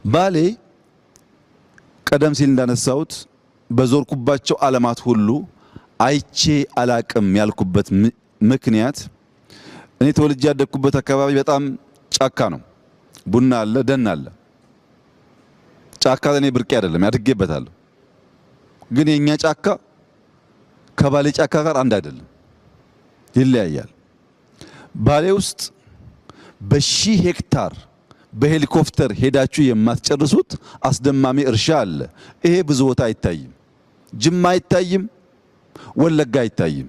ባሌ ቀደም ሲል እንዳነሳሁት በዞርኩባቸው ዓለማት ሁሉ አይቼ አላቅም ያልኩበት ምክንያት እኔ ተወልጄ ያደግኩበት አካባቢ በጣም ጫካ ነው። ቡና አለ፣ ደን አለ። ጫካ ለኔ ብርቄ አይደለም፣ ያድጌበታለሁ። ግን የኛ ጫካ ከባሌ ጫካ ጋር አንድ አይደለም፣ ይለያያል። ባሌ ውስጥ በሺህ ሄክታር በሄሊኮፕተር ሄዳችሁ የማትጨርሱት አስደማሚ እርሻ አለ። ይሄ ብዙ ቦታ አይታይም። ጅማ አይታይም፣ ወለጋ አይታይም።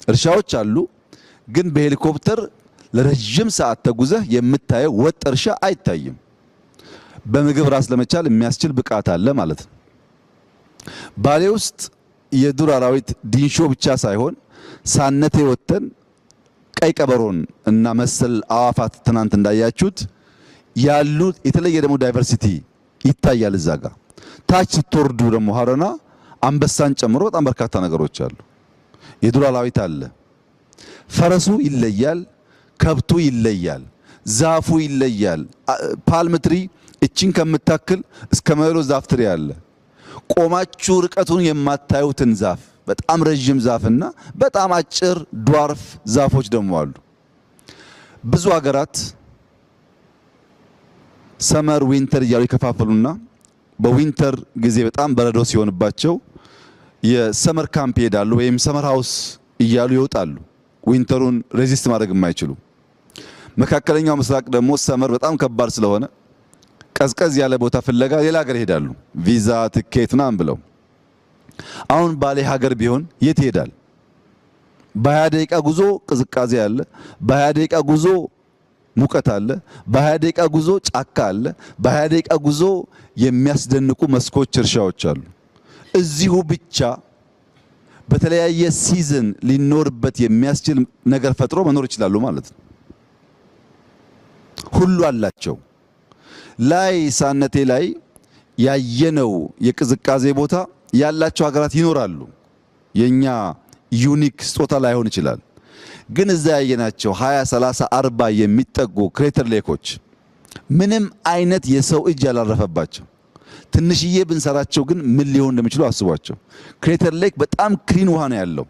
እርሻዎች አሉ፣ ግን በሄሊኮፕተር ለረጅም ሰዓት ተጉዘህ የምታየው ወጥ እርሻ አይታይም። በምግብ ራስ ለመቻል የሚያስችል ብቃት አለ ማለት ነው። ባሌ ውስጥ የዱር አራዊት ዲንሾ ብቻ ሳይሆን ሳነቴ ወተን ቀይ ቀበሮን እና መሰል አዋፋት ትናንት እንዳያችሁት ያሉ የተለየ ደግሞ ዳይቨርሲቲ ይታያል። እዛ ጋር ታች ስትወርዱ ደግሞ ሀረና አንበሳን ጨምሮ በጣም በርካታ ነገሮች አሉ። የዱር አራዊት አለ። ፈረሱ ይለያል፣ ከብቱ ይለያል፣ ዛፉ ይለያል። ፓልም ትሪ እቺን ከምታክል እስከ መሎ ዛፍ ትሪ አለ። ቆማችሁ ርቀቱን የማታዩትን ዛፍ በጣም ረጅም ዛፍና በጣም አጭር ዷርፍ ዛፎች ደግሞ አሉ። ብዙ ሀገራት ሰመር ዊንተር እያሉ ይከፋፈሉና በዊንተር ጊዜ በጣም በረዶ ሲሆንባቸው የሰመር ካምፕ ይሄዳሉ ወይም ሰመር ሃውስ እያሉ ይወጣሉ። ዊንተሩን ሬዚስት ማድረግ የማይችሉ መካከለኛው ምስራቅ ደግሞ ሰመር በጣም ከባድ ስለሆነ ቀዝቀዝ ያለ ቦታ ፍለጋ ሌላ ሀገር ይሄዳሉ፣ ቪዛ ትኬት ምናምን ብለው። አሁን ባሌ ሀገር ቢሆን የት ይሄዳል? በ20 ደቂቃ ጉዞ ቅዝቃዜ አለ፣ በ20 ደቂቃ ጉዞ ሙቀት አለ፣ በ20 ደቂቃ ጉዞ ጫካ አለ፣ በ20 ደቂቃ ጉዞ የሚያስደንቁ መስኮች፣ እርሻዎች አሉ። እዚሁ ብቻ በተለያየ ሲዝን ሊኖርበት የሚያስችል ነገር ፈጥሮ መኖር ይችላሉ ማለት ነው። ሁሉ አላቸው። ላይ ሳነቴ ላይ ያየነው የቅዝቃዜ ቦታ ያላቸው ሀገራት ይኖራሉ። የኛ ዩኒክ ስጦታ ላይሆን ይችላል። ግን እዛ ያየናቸው 20 30 40 የሚጠጉ ክሬተር ሌኮች ምንም አይነት የሰው እጅ ያላረፈባቸው ትንሽዬ ብንሰራቸው ግን ምን ሊሆን እንደሚችሉ አስቧቸው። ክሬተር ሌክ በጣም ክሊን ውሃ ነው ያለው።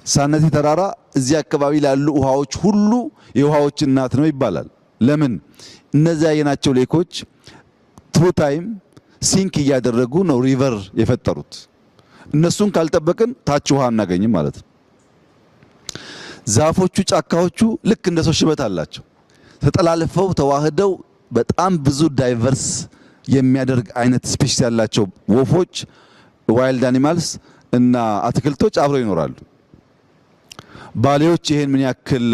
ሳነቴ ተራራ እዚህ አካባቢ ላሉ ውሃዎች ሁሉ የውሃዎች እናት ነው ይባላል። ለምን? እነዚያ ያየናቸው ሌኮች ትሩ ታይም ሲንክ እያደረጉ ነው ሪቨር የፈጠሩት። እነሱን ካልጠበቅን ታች ውሃ አናገኝም ማለት ነው። ዛፎቹ፣ ጫካዎቹ ልክ እንደ ሰው ሽበት አላቸው። ተጠላልፈው ተዋህደው በጣም ብዙ ዳይቨርስ የሚያደርግ አይነት ስፔሺስ ያላቸው ወፎች፣ ዋይልድ አኒማልስ እና አትክልቶች አብረው ይኖራሉ። ባሌዎች ይሄን ምን ያክል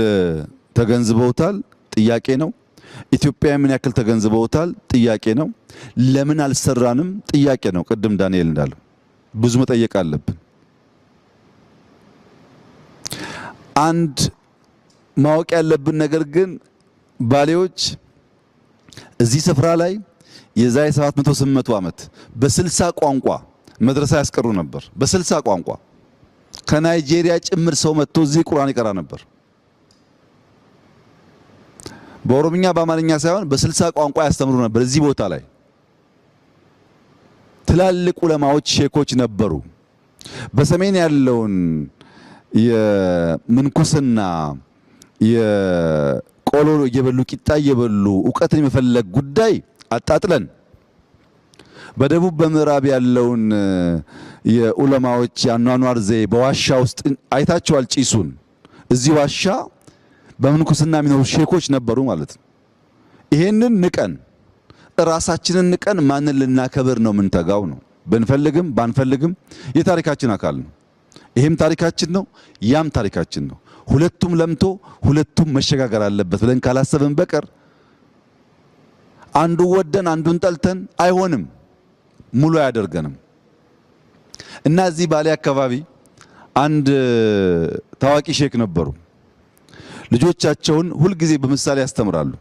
ተገንዝበውታል? ጥያቄ ነው። ኢትዮጵያ ምን ያክል ተገንዝበውታል? ጥያቄ ነው። ለምን አልሰራንም? ጥያቄ ነው። ቅድም ዳንኤል እንዳለው ብዙ መጠየቅ አለብን። አንድ ማወቅ ያለብን ነገር ግን ባሌዎች እዚህ ስፍራ ላይ የዛሬ 700 ዓመት በ60 ቋንቋ መድረሳ ያስቀሩ ነበር። በ60 ቋንቋ ከናይጄሪያ ጭምር ሰው መጥቶ እዚህ ቁርአን ይቀራ ነበር። በኦሮምኛ በአማርኛ ሳይሆን በ60 ቋንቋ ያስተምሩ ነበር። እዚህ ቦታ ላይ ትላልቅ ዑለማዎች፣ ሼኮች ነበሩ። በሰሜን ያለውን የምንኩስና የቆሎ እየበሉ ቂጣ እየበሉ ዕውቀትን የመፈለግ ጉዳይ አጣጥለን በደቡብ በምዕራብ ያለውን የዑለማዎች ያኗኗር ዘይ በዋሻ ውስጥ አይታቸዋል። ጪሱን እዚህ ዋሻ በምንኩስና የሚኖሩ ሼኮች ነበሩ ማለት ነው። ይሄንን ንቀን ራሳችንን ንቀን ማንን ልናከብር ነው የምንተጋው? ነው ብንፈልግም ባንፈልግም የታሪካችን አካል ነው። ይሄም ታሪካችን ነው፣ ያም ታሪካችን ነው። ሁለቱም ለምቶ ሁለቱም መሸጋገር አለበት ብለን ካላሰብን በቀር አንዱ ወደን አንዱን ጠልተን አይሆንም፣ ሙሉ አያደርገንም። እና እዚህ ባሌ አካባቢ አንድ ታዋቂ ሼክ ነበሩ። ልጆቻቸውን ሁልጊዜ በምሳሌ ያስተምራሉ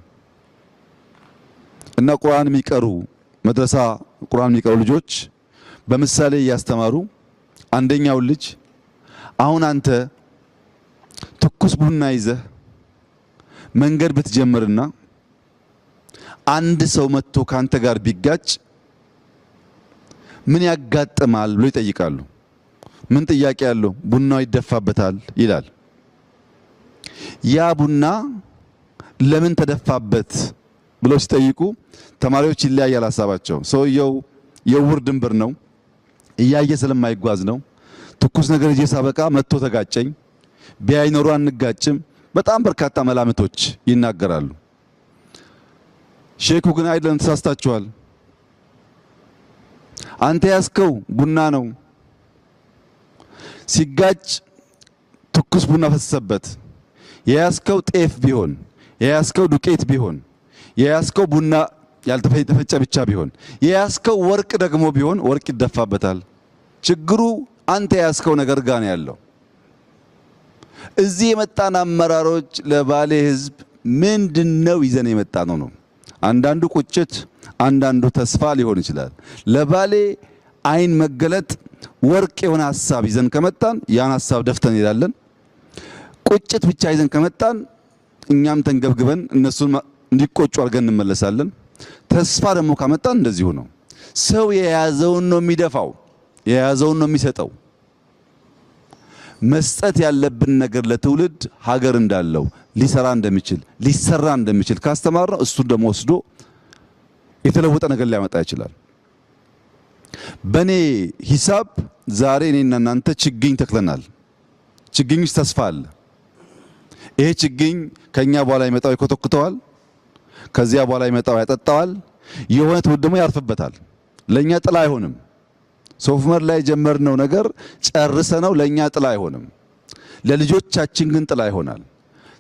እና ቁርአን የሚቀሩ መድረሳ ቁርአን የሚቀሩ ልጆች በምሳሌ እያስተማሩ አንደኛው ልጅ አሁን አንተ ትኩስ ቡና ይዘህ መንገድ ብትጀምርና አንድ ሰው መጥቶ ካንተ ጋር ቢጋጭ ምን ያጋጥማል ብሎ ይጠይቃሉ። ምን ጥያቄ ያለው? ቡናው ይደፋበታል ይላል። ያ ቡና ለምን ተደፋበት ብለው ሲጠይቁ ተማሪዎች ይለያያል ሐሳባቸው። ሰውየው የውር ድንብር ነው፣ እያየ ስለማይጓዝ ነው። ትኩስ ነገር ይዤ ሳበቃ መጥቶ ተጋጨኝ፣ ቢያይ ኖሮ አንጋጭም። በጣም በርካታ መላምቶች ይናገራሉ። ሼኩ ግን አይደለም፣ ተሳስታችኋል፣ አንተ ያስከው ቡና ነው። ሲጋጭ ትኩስ ቡና ፈሰሰበት። የያስከው ጤፍ ቢሆን፣ የያስከው ዱቄት ቢሆን፣ የያስከው ቡና ያልተፈጨ ብቻ ቢሆን፣ የያስከው ወርቅ ደግሞ ቢሆን ወርቅ ይደፋበታል። ችግሩ አንተ ያስከው ነገር ጋር ነው ያለው። እዚህ የመጣን አመራሮች ለባሌ ህዝብ ምንድነው ይዘን የመጣ ነው? አንዳንዱ ቁጭት፣ አንዳንዱ ተስፋ ሊሆን ይችላል። ለባሌ አይን መገለጥ ወርቅ የሆነ ሐሳብ ይዘን ከመጣን ያን ሐሳብ ደፍተን እንሄዳለን። ቁጭት ብቻ ይዘን ከመጣን እኛም ተንገብግበን እነሱን እንዲቆጩ አድርገን እንመለሳለን። ተስፋ ደግሞ ካመጣን እንደዚሁ ነው። ሰው የያዘውን ነው የሚደፋው፣ የያዘውን ነው የሚሰጠው። መስጠት ያለብን ነገር ለትውልድ ሀገር እንዳለው ሊሰራ እንደሚችል ሊሰራ እንደሚችል ካስተማርነው እሱን ደግሞ ወስዶ የተለወጠ ነገር ሊያመጣ ይችላል። በኔ ሂሳብ ዛሬ እኔና እናንተ ችግኝ ተክለናል። ችግኝ ውስጥ ተስፋ አለ። ይሄ ችግኝ ከኛ በኋላ ይመጣው ይኮተኩተዋል፣ ከዚያ በኋላ ይመጣው ያጠጣዋል፣ የሆነ ትውልድ ደግሞ ያርፍበታል። ለኛ ጥላ አይሆንም። ሶፍ ዑመር ላይ የጀመርነው ነገር ጨርሰነው ለኛ ጥላ አይሆንም፣ ለልጆቻችን ግን ጥላ ይሆናል።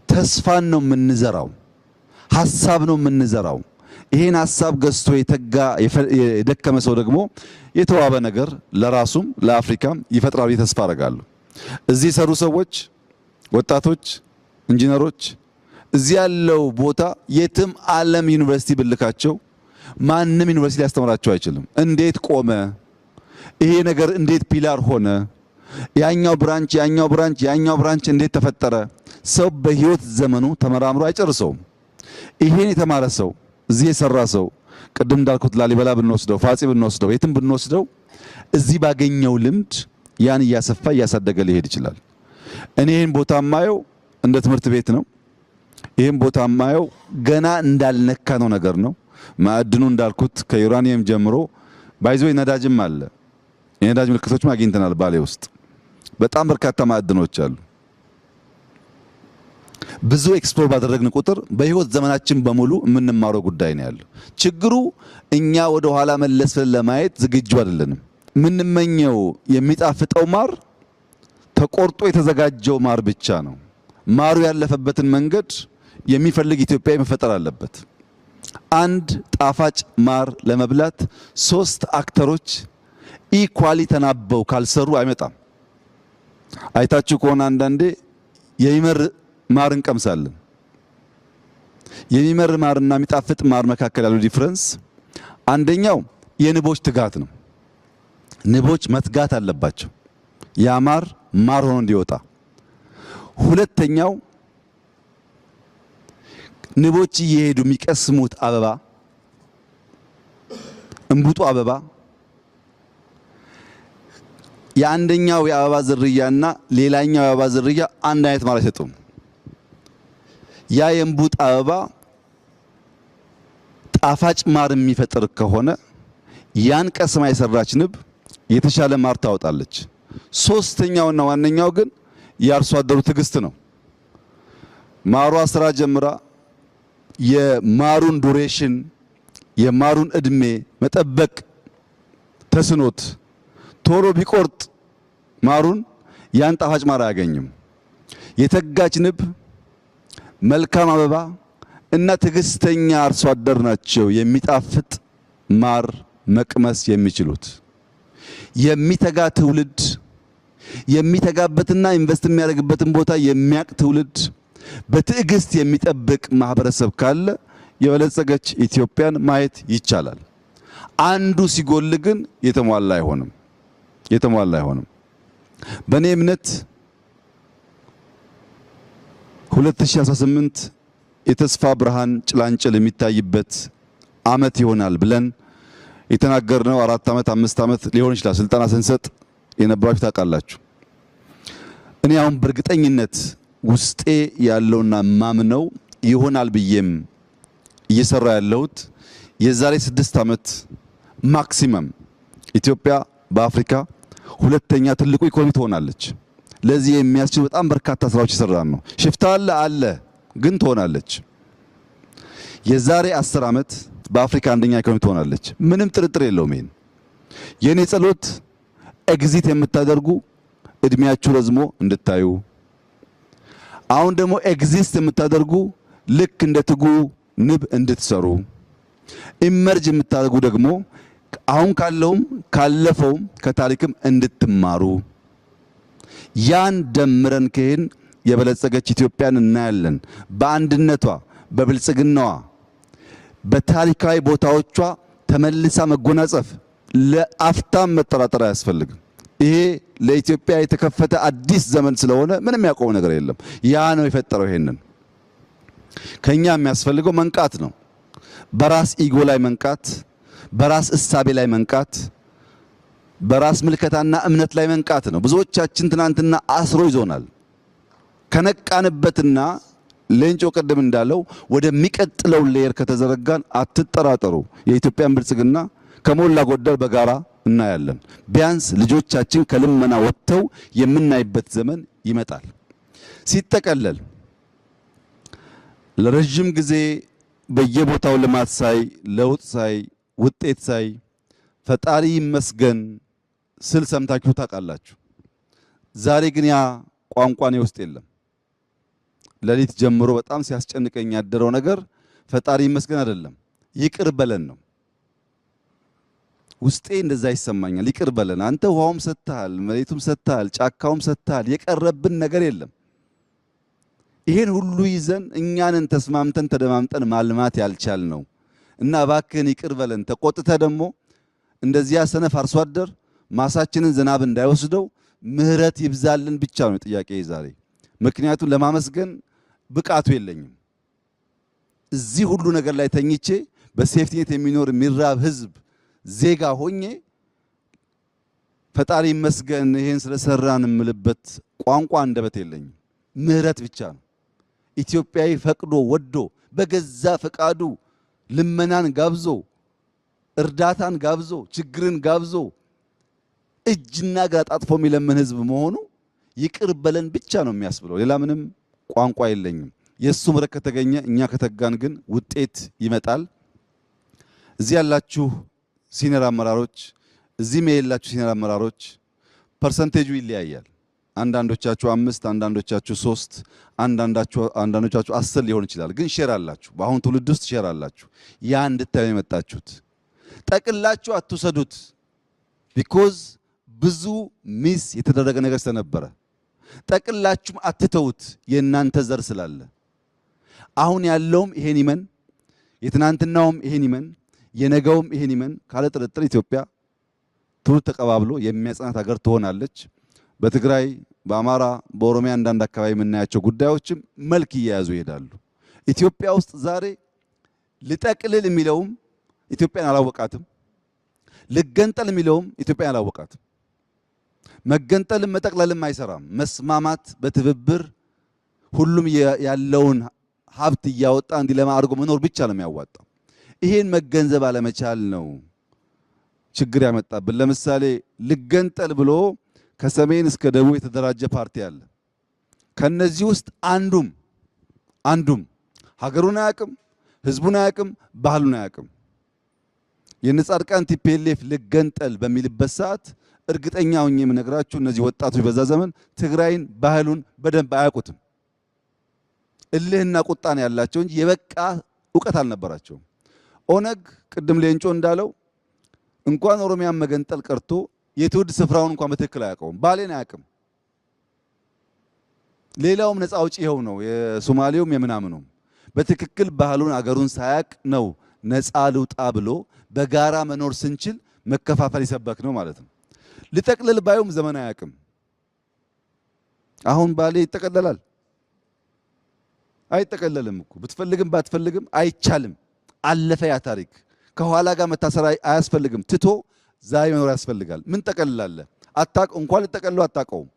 ተስፋን ነው የምንዘራው፣ ሐሳብ ነው የምንዘራው። ይሄን ሐሳብ ገዝቶ የተጋ የደከመ ሰው ደግሞ የተዋበ ነገር ለራሱም ለአፍሪካም ይፈጥራል። ተስፋ አደርጋለሁ። እዚህ የሰሩ ሰዎች፣ ወጣቶች፣ ኢንጂነሮች እዚህ ያለው ቦታ የትም ዓለም ዩኒቨርሲቲ ብልካቸው ማንም ዩኒቨርሲቲ ሊያስተምራቸው አይችልም። እንዴት ቆመ ይሄ ነገር? እንዴት ፒላር ሆነ? ያኛው ብራንች ያኛው ብራንች እንዴት ተፈጠረ? ሰው በህይወት ዘመኑ ተመራምሮ አይጨርሰውም። ይሄን የተማረ ሰው እዚህ የሰራ ሰው ቅድም እንዳልኩት ላሊበላ ብንወስደው፣ ፋጺ ብንወስደው፣ የትም ብንወስደው እዚህ ባገኘው ልምድ ያን እያሰፋ እያሳደገ ሊሄድ ይችላል። እኔ ይሄን ቦታ ማየው እንደ ትምህርት ቤት ነው። ይሄን ቦታ ማየው ገና እንዳልነካ ነው ነገር ነው። ማዕድኑ እንዳልኩት ከዩራኒየም ጀምሮ ባይዞ ነዳጅም አለ። የነዳጅ ምልክቶችም አግኝተናል። ባሌ ውስጥ በጣም በርካታ ማዕድኖች አሉ። ብዙ ኤክስፕሎር ባደረግን ቁጥር በህይወት ዘመናችን በሙሉ የምንማረው ጉዳይ ነው ያለው። ችግሩ እኛ ወደ ኋላ መለስ ለማየት ዝግጁ አይደለንም። የምንመኘው የሚጣፍጠው ማር ተቆርጦ የተዘጋጀው ማር ብቻ ነው። ማሩ ያለፈበትን መንገድ የሚፈልግ ኢትዮጵያዊ መፈጠር አለበት። አንድ ጣፋጭ ማር ለመብላት 3 አክተሮች ኢኳሊ ተናበው ካልሰሩ አይመጣም። አይታችሁ ከሆነ አንዳንዴ የሚመር ማር እንቀምሳለን። የሚመር ማርና የሚጣፍጥ ማር መካከል ያለው ዲፈረንስ አንደኛው የንቦች ትጋት ነው። ንቦች መትጋት አለባቸው ያ ማር ሆኖ እንዲወጣ። ሁለተኛው ንቦች እየሄዱ የሚቀስሙት አበባ፣ እንቡጡ አበባ የአንደኛው የአበባ ዝርያና ሌላኛው የአበባ ዝርያ አንድ አይነት ማር አይሰጡም። ያ የእንቡጥ አበባ ጣፋጭ ማር የሚፈጥር ከሆነ ያን ቀስማ የሰራች ንብ የተሻለ ማር ታወጣለች። ሶስተኛውና ዋነኛው ግን የአርሶ አደሩ ትዕግስት ነው። ማሯ ስራ ጀምራ የማሩን ዱሬሽን የማሩን እድሜ መጠበቅ ተስኖት ቶሎ ቢቆርጥ ማሩን ያን ጣፋጭ ማር አያገኝም። የተጋች ንብ፣ መልካም አበባ እና ትዕግስተኛ አርሶ አደር ናቸው የሚጣፍጥ ማር መቅመስ የሚችሉት። የሚተጋ ትውልድ የሚተጋበትና ኢንቨስት የሚያደርግበትን ቦታ የሚያቅ ትውልድ በትዕግስት የሚጠብቅ ማህበረሰብ ካለ የበለጸገች ኢትዮጵያን ማየት ይቻላል። አንዱ ሲጎል ግን የተሟላ አይሆንም። በእኔ እምነት 2018 የተስፋ ብርሃን ጭላንጭል የሚታይበት ዓመት ይሆናል ብለን የተናገርነው 4 ዓመት 5 ዓመት ሊሆን ይችላል። ስልጠና ስንሰጥ የነበራችሁ ታውቃላችሁ። እኔ አሁን በእርግጠኝነት ውስጤ ያለውና ማምነው ይሆናል ብዬም እየሰራ ያለሁት የዛሬ 6 ዓመት ማክሲመም ኢትዮጵያ በአፍሪካ ሁለተኛ ትልቁ ኢኮኖሚ ትሆናለች። ለዚህ የሚያስችሉ በጣም በርካታ ስራዎች ይሰራል ነው። ሽፍታ አለ ግን ትሆናለች። የዛሬ 10 ዓመት በአፍሪካ አንደኛ ኢኮኖሚ ትሆናለች። ምንም ጥርጥር የለውም። ይሄን የኔ ጸሎት ኤግዚት የምታደርጉ እድሜያችሁ ረዝሞ እንድታዩ፣ አሁን ደግሞ ኤግዚስት የምታደርጉ ልክ እንደ ትጉ ንብ እንድትሰሩ፣ ኢመርጅ የምታደርጉ ደግሞ አሁን ካለውም ካለፈውም ከታሪክም እንድትማሩ፣ ያን ደምረን ከሄን የበለጸገች ኢትዮጵያን እናያለን። በአንድነቷ በብልጽግናዋ በታሪካዊ ቦታዎቿ ተመልሳ መጎናጸፍ ለአፍታም መጠራጠር አያስፈልግም። ይሄ ለኢትዮጵያ የተከፈተ አዲስ ዘመን ስለሆነ ምንም ያቆመው ነገር የለም። ያ ነው የፈጠረው። ይሄንን ከኛ የሚያስፈልገው መንቃት ነው። በራስ ኢጎ ላይ መንቃት፣ በራስ እሳቤ ላይ መንቃት፣ በራስ ምልከታና እምነት ላይ መንቃት ነው። ብዙዎቻችን ትናንትና አስሮ ይዞናል። ከነቃንበትና ሌንጮ ቀደም እንዳለው ወደሚቀጥለው ሌየር ከተዘረጋን አትጠራጠሩ፣ የኢትዮጵያን ብልጽግና ከሞላ ጎደል በጋራ እናያለን። ቢያንስ ልጆቻችን ከልመና ወጥተው የምናይበት ዘመን ይመጣል። ሲጠቀለል ለረጅም ጊዜ በየቦታው ልማት ሳይ፣ ለውጥ ሳይ፣ ውጤት ሳይ ፈጣሪ ይመስገን ስል ሰምታችሁ ታውቃላችሁ። ዛሬ ግን ያ ቋንቋ እኔ ውስጥ የለም። ሌሊት ጀምሮ በጣም ሲያስጨንቀኝ ያደረው ነገር ፈጣሪ ይመስገን አይደለም፣ ይቅር በለን ነው። ውስጤ እንደዛ ይሰማኛል። ይቅር በለን አንተ ውሃውም ሰጥተሃል፣ መሬቱም ሰጥተሃል፣ ጫካውም ሰጥተሃል፣ የቀረብን ነገር የለም። ይሄን ሁሉ ይዘን እኛንን ተስማምተን ተደማምጠን ማልማት ያልቻል ነው እና እባክህን ይቅር በለን። ተቆጥተ ደግሞ እንደዚያ ሰነፍ አርሶ አደር ማሳችንን ዝናብ እንዳይወስደው ምህረት ይብዛልን ብቻ ነው ጥያቄ ዛሬ። ምክንያቱም ለማመስገን ብቃቱ የለኝም። እዚህ ሁሉ ነገር ላይ ተኝቼ በሴፍቲኔት የሚኖር የሚራብ ህዝብ ዜጋ ሆኜ ፈጣሪ ይመስገን ይሄን ስለሰራን እምልበት ቋንቋ አንደበት የለኝም። ምህረት ብቻ ነው። ኢትዮጵያዊ ፈቅዶ ወዶ በገዛ ፈቃዱ ልመናን ጋብዞ እርዳታን ጋብዞ ችግርን ጋብዞ እጅና እግር አጣጥፎ የሚለምን ህዝብ መሆኑ ይቅር በለን ብቻ ነው የሚያስብለው። ሌላ ምንም ቋንቋ የለኝም። የሱ ምሕረት ከተገኘ እኛ ከተጋን ግን ውጤት ይመጣል። እዚህ ያላችሁ ሲኒየር አመራሮች፣ እዚህም የሌላችሁ ሲኒየር አመራሮች ፐርሰንቴጁ ይለያያል። አንዳንዶቻችሁ 5፣ አንዳንዶቻችሁ 3፣ አንዳንዶቻችሁ 10 ሊሆን ይችላል። ግን ሼር አላችሁ። በአሁን ትውልድ ውስጥ ሼር አላችሁ። ያ እንድታዩ የመጣችሁት ጠቅላችሁ አትውሰዱት። ቢኮዝ ብዙ ሚስ የተደረገ ነገር ስለነበረ ጠቅላችሁም አትተውት። የእናንተ ዘር ስላለ አሁን ያለውም ይሄን ይመን፣ የትናንትናውም ይሄን ይመን፣ የነገውም ይሄን ይመን። ካለ ጥርጥር ኢትዮጵያ ትውልድ ተቀባብሎ የሚያጸናት ሀገር ትሆናለች። በትግራይ፣ በአማራ፣ በኦሮሚያ አንዳንድ አካባቢ የምናያቸው ጉዳዮችም መልክ እየያዙ ይሄዳሉ። ኢትዮጵያ ውስጥ ዛሬ ልጠቅልል የሚለውም ኢትዮጵያን አላወቃትም፣ ልገንጠል የሚለውም ኢትዮጵያን አላወቃትም። መገንጠልም መጠቅለልም አይሰራም። መስማማት፣ በትብብር ሁሉም ያለውን ሀብት እያወጣ እንዲለማ አድርጎ መኖር ብቻ ነው የሚያዋጣው። ይሄን መገንዘብ አለመቻል ነው ችግር ያመጣብን። ለምሳሌ ልገንጠል ብሎ ከሰሜን እስከ ደቡብ የተደራጀ ፓርቲ አለ። ከነዚህ ውስጥ አንዱም ሀገሩን አያውቅም፣ ህዝቡን አያውቅም፣ ባህሉን አያውቅም። የነጻድቃን ቲፒኤልኤፍ ልገንጠል በሚልበት ሰዓት እርግጠኛ ሆኜ የምነግራችሁ እነዚህ ወጣቶች በዛ ዘመን ትግራይን ባህሉን በደንብ አያውቁትም። እልህና ቁጣን ያላቸው እንጂ የበቃ ዕውቀት አልነበራቸውም። ኦነግ ቅድም ሌንጮ እንዳለው እንኳን ኦሮሚያን መገንጠል ቀርቶ የትውልድ ስፍራውን እንኳን በትክክል አያውቀውም። ባሌን አያውቅም። ሌላውም ነፃ አውጪ ይኸው ነው፣ የሶማሌውም የምናምኑም በትክክል ባህሉን አገሩን ሳያውቅ ነው ነፃ ልውጣ ብሎ በጋራ መኖር ስንችል መከፋፈል ይሰበክ ነው ማለት ነው። ልጠቅልል ባዩም ዘመን አያውቅም። አሁን ባሌ ይጠቀለላል? አይጠቀለልም እኮ ብትፈልግም ባትፈልግም አይቻልም። አለፈ ያ ታሪክ። ከኋላ ጋር መታሰር አያስፈልግም። ትቶ ዛሬ መኖር ያስፈልጋል። ምን ጠቀልላለህ? እንኳን ልጠቀልለው አታውቀውም።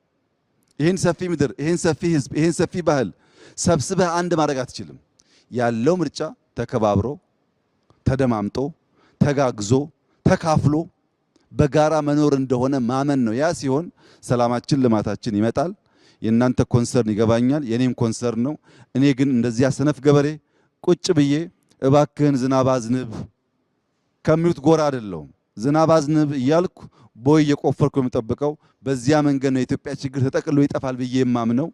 ይህን ሰፊ ምድር፣ ይህን ሰፊ ህዝብ፣ ይህን ሰፊ ባህል ሰብስበህ አንድ ማድረግ አትችልም። ያለው ምርጫ ተከባብሮ ተደማምጦ ተጋግዞ ተካፍሎ በጋራ መኖር እንደሆነ ማመን ነው። ያ ሲሆን ሰላማችን ልማታችን ይመጣል። የእናንተ ኮንሰርን ይገባኛል፣ የኔም ኮንሰርን ነው። እኔ ግን እንደዚህ ሰነፍ ገበሬ ቁጭ ብዬ እባክህን ዝናብ አዝንብ ከሚሉት ጎራ አይደለሁም። ዝናብ አዝንብ እያልኩ ቦይ እየቆፈርኩ የምጠብቀው በዚያ መንገድ ነው የኢትዮጵያ ችግር ተጠቅሎ ይጠፋል ብዬ የማምነው።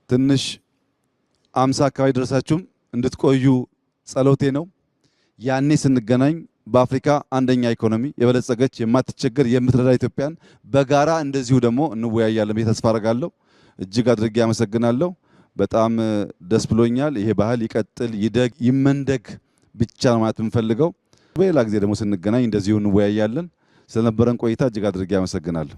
ትንሽ 50 አካባቢ ደረሳችሁም እንድትቆዩ ጸሎቴ ነው። ያኔ ስንገናኝ በአፍሪካ አንደኛ ኢኮኖሚ የበለጸገች የማትቸገር የምትረዳ ኢትዮጵያን በጋራ እንደዚሁ ደግሞ እንወያያለን ብዬ ተስፋ አደርጋለሁ። እጅግ አድርጌ አመሰግናለሁ። በጣም ደስ ብሎኛል። ይሄ ባህል ይቀጥል፣ ይደግ፣ ይመንደግ ብቻ ነው ማለት የምንፈልገው። በሌላ ጊዜ ደግሞ ስንገናኝ እንደዚሁ እንወያያለን። ስለነበረን ቆይታ እጅግ አድርጌ አመሰግናለሁ።